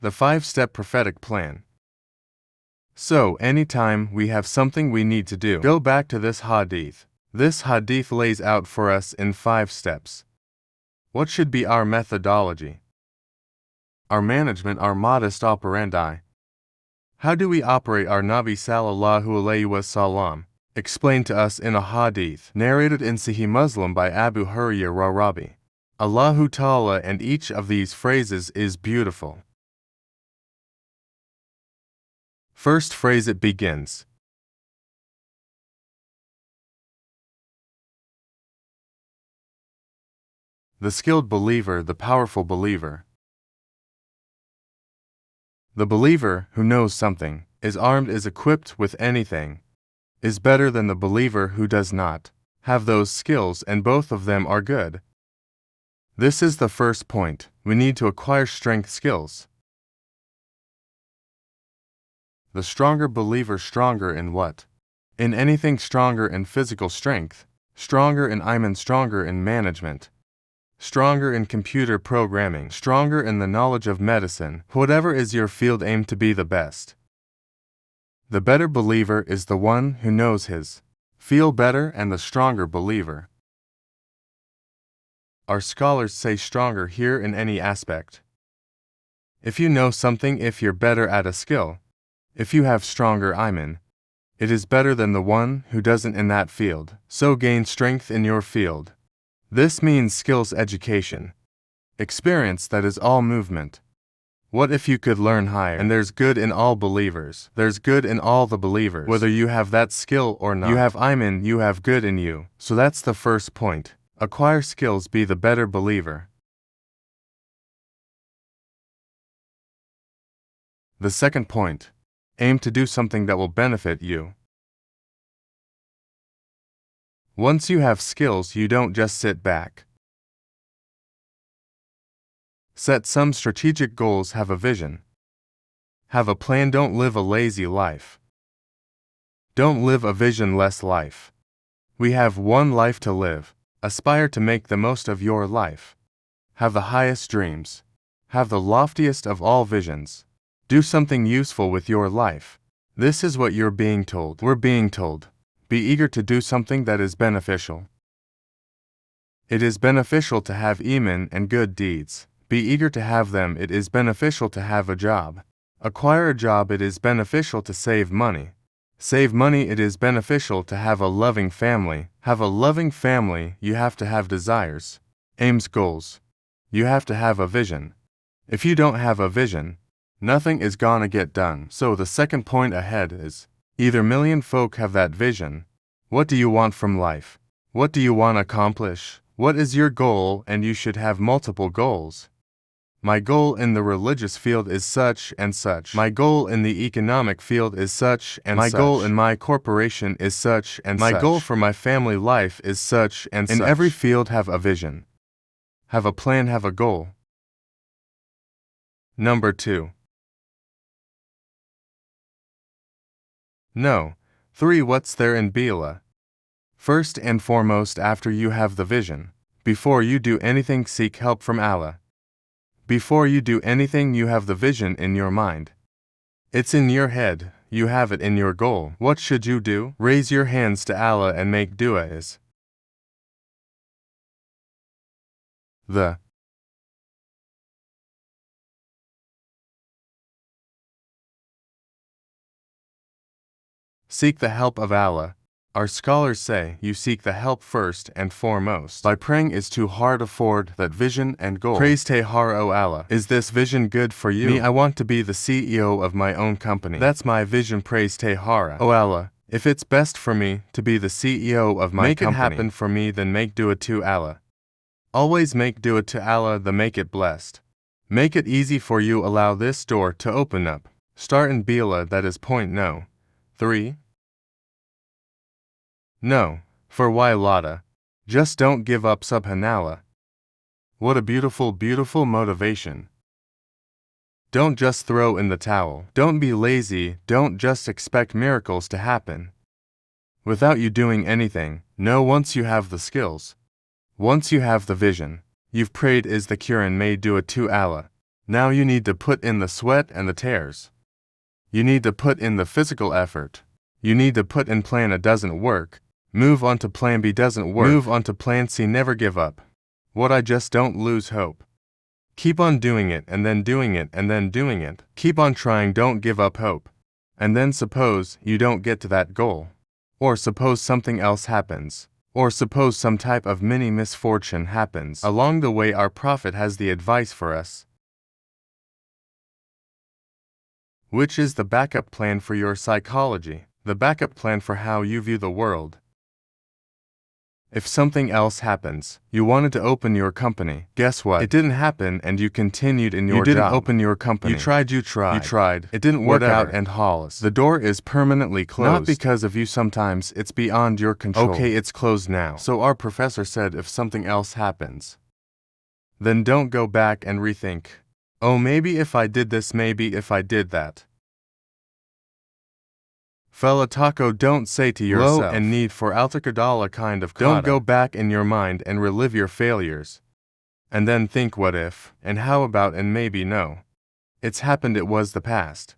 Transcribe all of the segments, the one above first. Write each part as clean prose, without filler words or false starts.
The 5-step prophetic plan. So, anytime we have something we need to do, go back to this hadith. This hadith lays out for us in 5 steps. What should be our methodology? Our management, our modus operandi. How do we operate our Nabi sallallahu alayhi wasallam? Explained to us in a hadith, narrated in Sahih Muslim by Abu Hurairah Rabi. Allahu Ta'ala, and each of these phrases is beautiful. First phrase, it begins. The skilled believer, the powerful believer. The believer who knows something, is armed, is equipped with anything, is better than the believer who does not have those skills, and both of them are good. This is the first point. We need to acquire strength skills. The stronger believer, stronger in what? In anything, stronger in physical strength, stronger in iman, stronger in management, stronger in computer programming, stronger in the knowledge of medicine. Whatever is your field, aim to be the best. The better believer is the one who knows his field better, and the stronger believer. Our scholars say stronger here in any aspect. If you know something, if you're better at a skill, if you have stronger iman, it is better than the one who doesn't in that field. So gain strength in your field. This means skills, education, experience, that is all movement. What if you could learn higher? And there's good in all believers. There's good in all the believers. Whether you have that skill or not. You have iman, you have good in you. So that's the first point. Acquire skills, be the better believer. The second point. Aim to do something that will benefit you. Once you have skills, you don't just sit back. Set some strategic goals, have a vision. Have a plan, don't live a lazy life. Don't live a visionless life. We have one life to live. Aspire to make the most of your life. Have the highest dreams. Have the loftiest of all visions. Do something useful with your life. This is what you're being told. We're being told. Be eager to do something that is beneficial. It is beneficial to have iman and good deeds. Be eager to have them. It is beneficial to have a job. Acquire a job. It is beneficial to save money. Save money. It is beneficial to have a loving family. Have a loving family. You have to have desires, aims, goals. You have to have a vision. If you don't have a vision, nothing is gonna get done. So the second point ahead is, either million folk have that vision. What do you want from life? What do you want to accomplish? What is your goal? And you should have multiple goals. My goal in the religious field is such and such. My goal in the economic field is such and such. My goal in my corporation is such and such. My goal for my family life is such and such. In every field, have a vision. Have a plan, have a goal. Number 2. No. 3. What's there in Bila? First and foremost, after you have the vision, before you do anything, seek help from Allah. Before you do anything, you have the vision in your mind. It's in your head, you have it in your goal. What should you do? Raise your hands to Allah and make du'as. Seek the help of Allah. Our scholars say you seek the help first and foremost. By praying is to hard afford that vision and goal. Praise Tehar, O Allah. Is this vision good for you? Me, I want to be the CEO of my own company. That's my vision. Praise Tehara. O Allah, if it's best for me to be the CEO of my company, make it happen for me, then make dua to Allah. Always make dua to Allah, the make it blessed. Make it easy for you, allow this door to open up. Start in Bila, that is point no. 3. No, for why Lada? Just don't give up, subhanallah. What a beautiful, beautiful motivation. Don't just throw in the towel. Don't be lazy, don't just expect miracles to happen without you doing anything. No, once you have the skills, once you have the vision, you've prayed is the cure and made dua to Allah. Now you need to put in the sweat and the tears. You need to put in the physical effort. You need to put in plan A doesn't work. Move on to plan B doesn't work. Move on to plan C. Never give up. What I just don't lose hope. Keep on doing it and then doing it and then doing it. Keep on trying, don't give up hope. And then suppose you don't get to that goal. Or suppose something else happens. Or suppose some type of mini misfortune happens. Along the way, our prophet has the advice for us. Which is the backup plan for your psychology, the backup plan for how you view the world. If something else happens, you wanted to open your company. Guess what? It didn't happen and you continued in your job. You didn't open your company. You tried. It didn't work out and Hollis. The door is permanently closed. Not because of you, sometimes it's beyond your control. Okay, it's closed now. So our professor said if something else happens, then don't go back and rethink. Oh, maybe if I did this, maybe if I did that. Fella taco, don't say to yourself, low and need for altakadala kind of kata. Don't go back in your mind and relive your failures. And then think what if, and how about, and maybe no. It's happened, it was the past.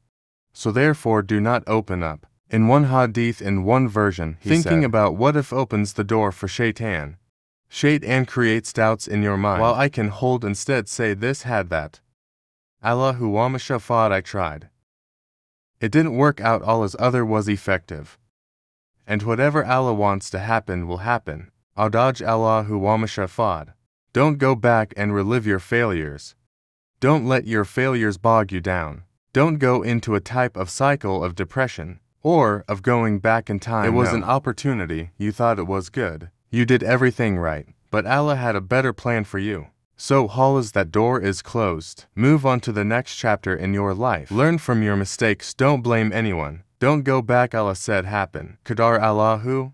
So therefore do not open up. In one hadith, in one version, thinking about what if opens the door for shaitan. Shaitan creates doubts in your mind. While I can hold instead say this had that. Allahu wa mashafad, I tried. It didn't work out, Allah's other was effective. And whatever Allah wants to happen will happen. Adaj Allahu wa mashafad. Don't go back and relive your failures. Don't let your failures bog you down. Don't go into a type of cycle of depression, or of going back in time. It was an opportunity, you thought it was good. You did everything right, but Allah had a better plan for you. So Hollis, that door is closed. Move on to the next chapter in your life. Learn from your mistakes, don't blame anyone. Don't go back, Allah said happen. Qadar Allahu.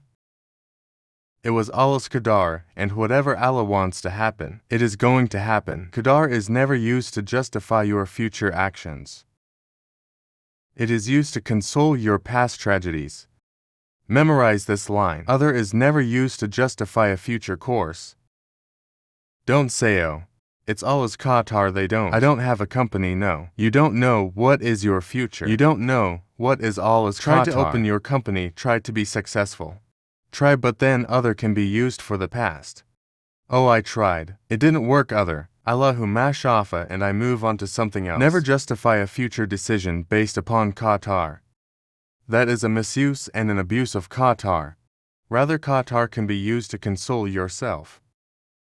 It was Allah's qadar, and whatever Allah wants to happen, it is going to happen. Qadar is never used to justify your future actions. It is used to console your past tragedies. Memorize this line. Other is never used to justify a future course. Don't say, oh, it's Allah's qatar, they don't. I don't have a company, no. You don't know what is your future. You don't know what is Allah's qatar. Try to open your company, try to be successful. Try, but then other can be used for the past. Oh, I tried. It didn't work, other. Allahu mashafa, and I move on to something else. Never justify a future decision based upon qatar. That is a misuse and an abuse of qatar. Rather, qatar can be used to console yourself.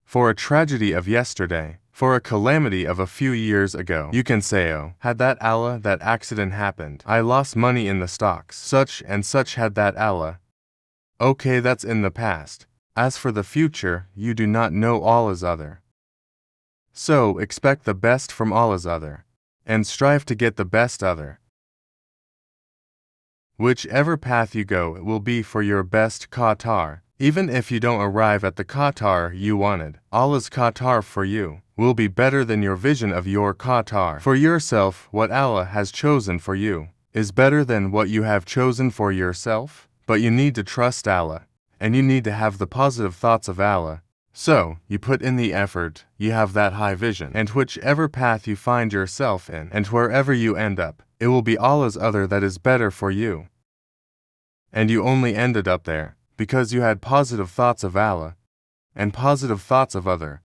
For a tragedy of yesterday, for a calamity of a few years ago, you can say, oh, had that Allah, that accident happened. I lost money in the stocks. Such and such had that Allah. Okay, that's in the past. As for the future, you do not know Allah's other. So, expect the best from Allah's other. And strive to get the best other. Whichever path you go, it will be for your best qatar. Even if you don't arrive at the qatar you wanted, Allah's qatar for you will be better than your vision of your qatar. For yourself, what Allah has chosen for you is better than what you have chosen for yourself. But you need to trust Allah, and you need to have the positive thoughts of Allah. So, you put in the effort, you have that high vision, and whichever path you find yourself in, and wherever you end up, it will be Allah's other that is better for you. And you only ended up there because you had positive thoughts of Allah and positive thoughts of other.